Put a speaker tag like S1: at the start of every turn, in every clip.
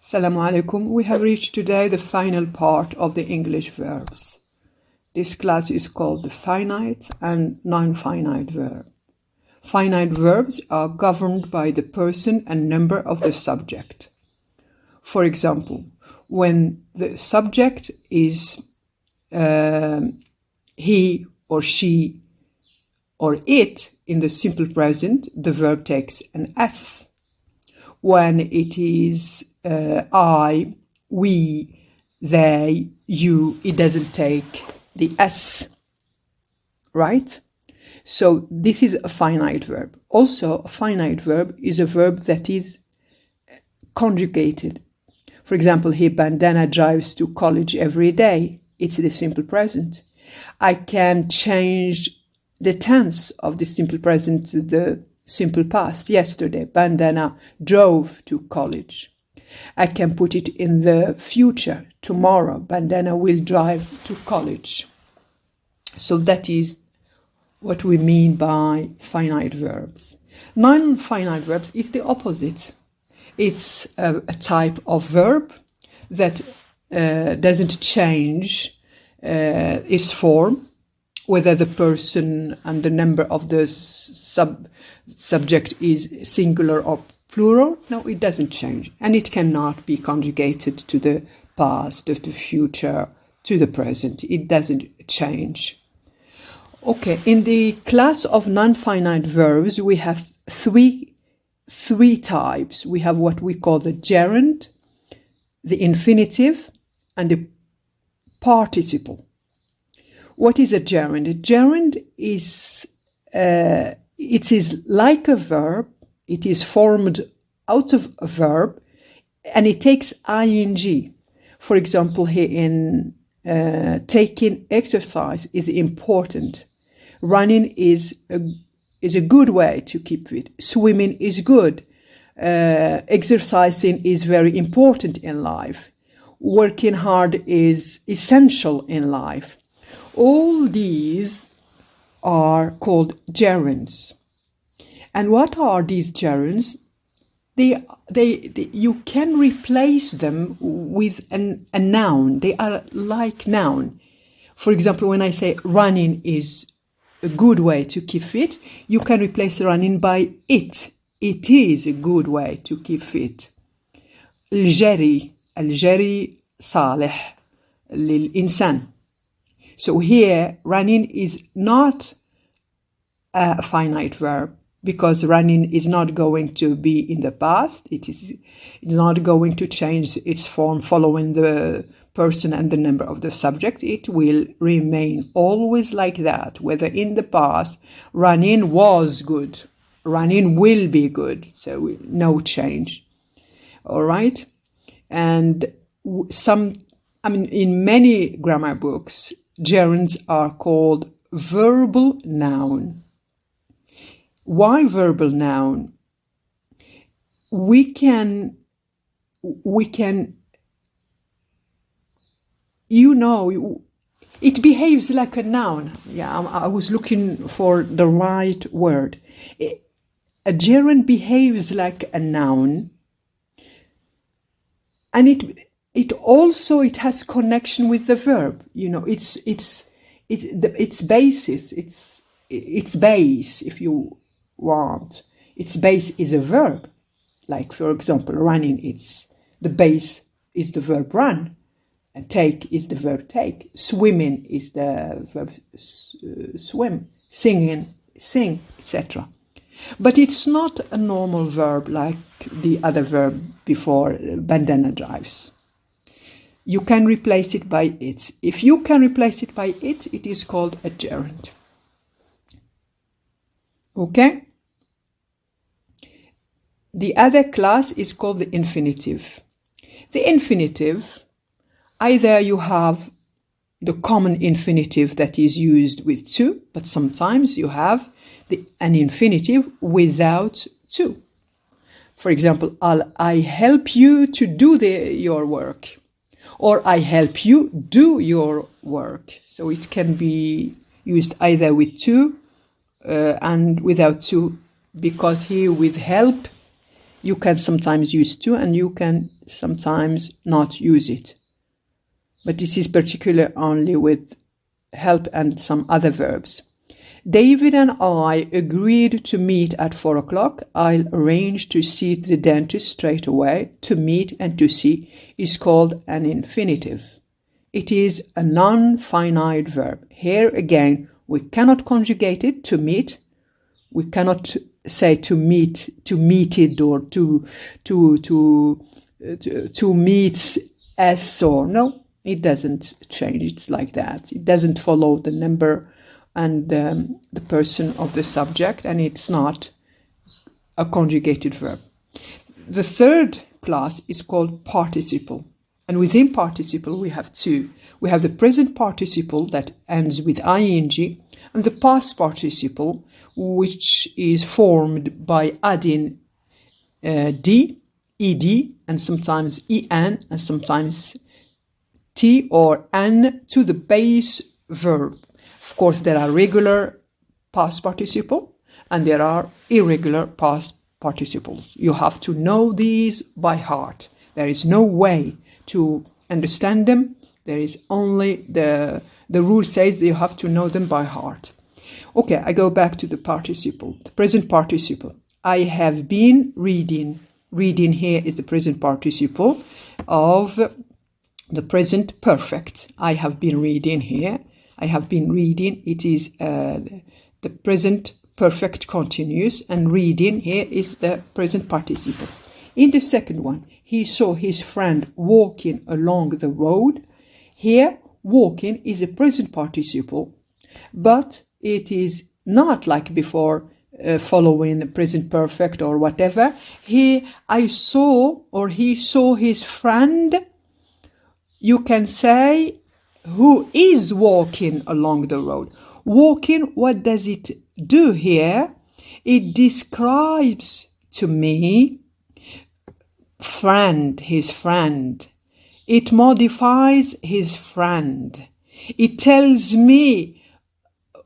S1: Assalamu alaikum. We have reached today the final part of the English verbs. This class is called the finite and non-finite verb. Finite verbs are governed by the person and number of the subject. For example, when the subject is he or she or it in the simple present, the verb takes an S. When it is I, we, they, you, it doesn't take the S, right? So this is a finite verb. Also, a finite verb is a verb that is conjugated. For example, here, Bandana drives to college every day. It's the simple present. I can change the tense of the simple present to the simple past. Yesterday, Bandana drove to college. I can put it in the future. Tomorrow, Bandana will drive to college. So that is what we mean by finite verbs. Non-finite verbs is the opposite. It's a type of verb that doesn't change its form, whether the person and the number of the subject is singular or plural. No, it doesn't change. And it cannot be conjugated to the past, to the future, to the present. It doesn't change. Okay, in the class of non-finite verbs, we have three types. We have what we call the gerund, the infinitive, and the participle. What is a gerund? A gerund is it is like a verb. It is formed out of a verb, and it takes ing. For example, here in taking exercise is important. Running is a good way to keep fit. Swimming is good. Exercising is very important in life. Working hard is essential in life. All these are called gerunds. And what are these gerunds? You can replace them with a noun. They are like noun. For example, when I say running is a good way to keep fit, you can replace running by it. It is a good way to keep fit. الجري صالح للإنسان. So here, running is not a finite verb, because running is not going to be in the past. It's not going to change its form following the person and the number of the subject. It will remain always like that, whether in the past running was good, running will be good, so no change. All right? And in many grammar books, gerunds are called verbal noun. Why verbal noun? We can, it behaves like a noun. Yeah, I was looking for the right word. A gerund behaves like a noun, and it also has connection with the verb. Its basis, its base, if you want. Its base is a verb. Like, for example, running, the base is the verb run. And take is the verb take. Swimming is the verb swim. Singing, sing, etc. But it's not a normal verb like the other verb before, bandana drives. You can replace it by it. If you can replace it by it, it is called a gerund. Okay? The other class is called the infinitive. The infinitive, either you have the common infinitive that is used with to, but sometimes you have an infinitive without to. For example, I help you to do your work, or I help you do your work. So it can be used either with to and without to, because here with help You can sometimes use to, and you can sometimes not use it. But this is particular only with help and some other verbs. David and I agreed to meet at 4 o'clock. I'll arrange to see the dentist straight away. To meet and to see is called an infinitive. It is a non-finite verb. Here again, we cannot conjugate it, to meet. We cannot say to meet it, or to meet as or. No, it doesn't change. It's like that. It doesn't follow the number and the person of the subject, and it's not a conjugated verb. The third class is called participle. And within participle, we have two. We have the present participle that ends with ing, and the past participle, which is formed by adding d, ed, and sometimes en, and sometimes t or n to the base verb. Of course, there are regular past participle and there are irregular past participles. You have to know these by heart. There is no way to understand them. There is only the rule says that you have to know them by heart. Okay, I go back to the participle, the present participle. I have been reading. Reading here is the present participle of the present perfect. I have been reading here. I have been reading. It is the present perfect continuous, and reading here is the present participle. In the second one, he saw his friend walking along the road. Here, walking is a present participle, but it is not like before, following the present perfect or whatever. Here, I saw, or he saw his friend. You can say who is walking along the road. Walking, what does it do here? It describes to me friend, his friend. It modifies his friend. It tells me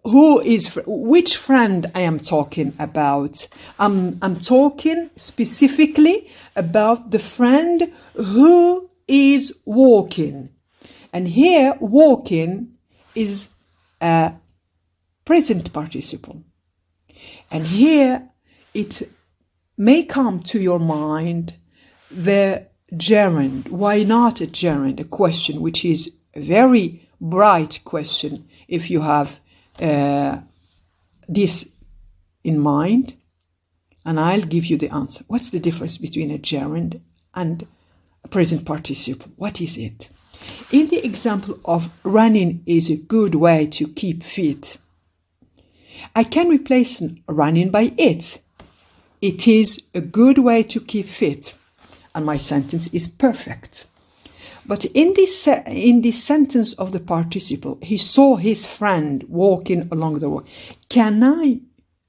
S1: which friend I am talking about. I'm talking specifically about the friend who is walking. And here, walking is a present participle. And here, it may come to your mind the gerund. Why not a gerund? A question which is a very bright question if you have this in mind. And I'll give you the answer. What's the difference between a gerund and a present participle? What is it? In the example of running is a good way to keep fit, I can replace running by it. It is a good way to keep fit, and my sentence is perfect. But in this sentence of the participle, he saw his friend walking along the road. Can I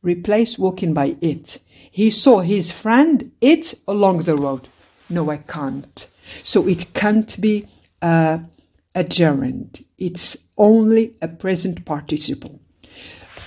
S1: replace walking by it? He saw his friend, it, along the road. No, I can't. So it can't be a gerund. It's only a present participle.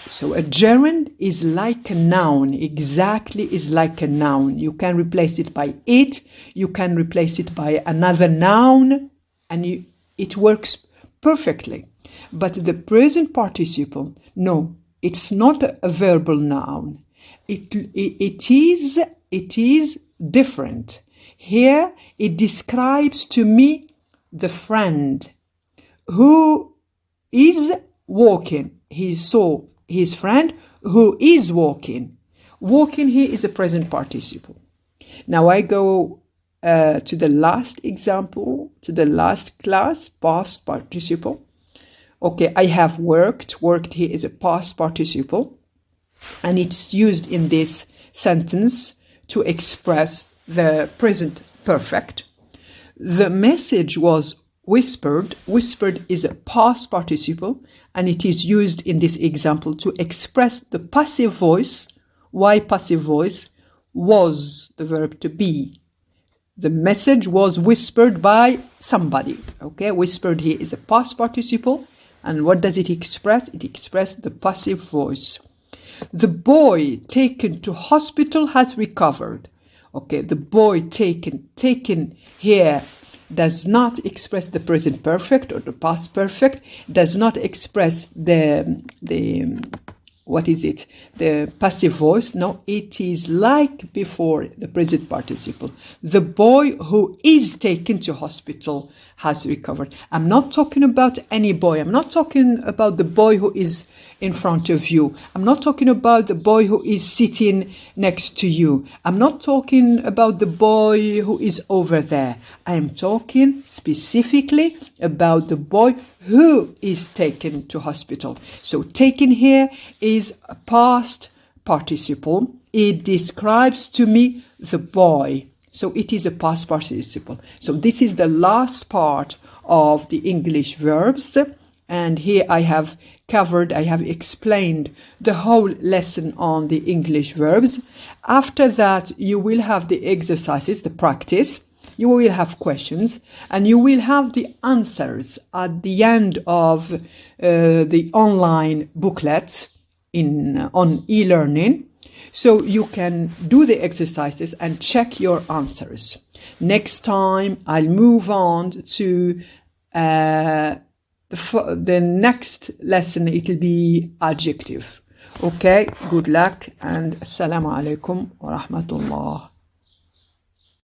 S1: So a gerund is like a noun, exactly is like a noun. You can replace it by it, you can replace it by another noun, and it works perfectly. But the present participle, no, it's not a verbal noun. It is different. Here it describes to me the friend who is walking. He saw his friend who is walking. Walking here is a present participle. Now I go to the last example, to the last class, past participle. Okay, I have worked. Worked here is a past participle, and it's used in this sentence to express the present perfect. The message was whispered. Whispered is a past participle, and it is used in this example to express the passive voice. Why passive voice? Was the verb to be. The message was whispered by somebody. Okay, whispered here is a past participle, and what does it express? It expresses the passive voice. The boy taken to hospital has recovered. Okay, the boy taken. Taken here does not express the present perfect or the past perfect, does not express the what is it? The passive voice. No, it is like before the present participle. The boy who is taken to hospital has recovered. I'm not talking about any boy. I'm not talking about the boy who is in front of you. I'm not talking about the boy who is sitting next to you. I'm not talking about the boy who is over there. I am talking specifically about the boy who is taken to hospital. So taken here is a past participle. It describes to me the boy. So it is a past participle. So this is the last part of the English verbs. And here I have explained the whole lesson on the English verbs. After that, you will have the exercises, the practice. You will have questions, and you will have the answers at the end of the online booklet on e-learning. So you can do the exercises and check your answers. Next time, I'll move on to the next lesson. It'll be adjective. Okay, good luck and assalamu alaikum wa rahmatullah.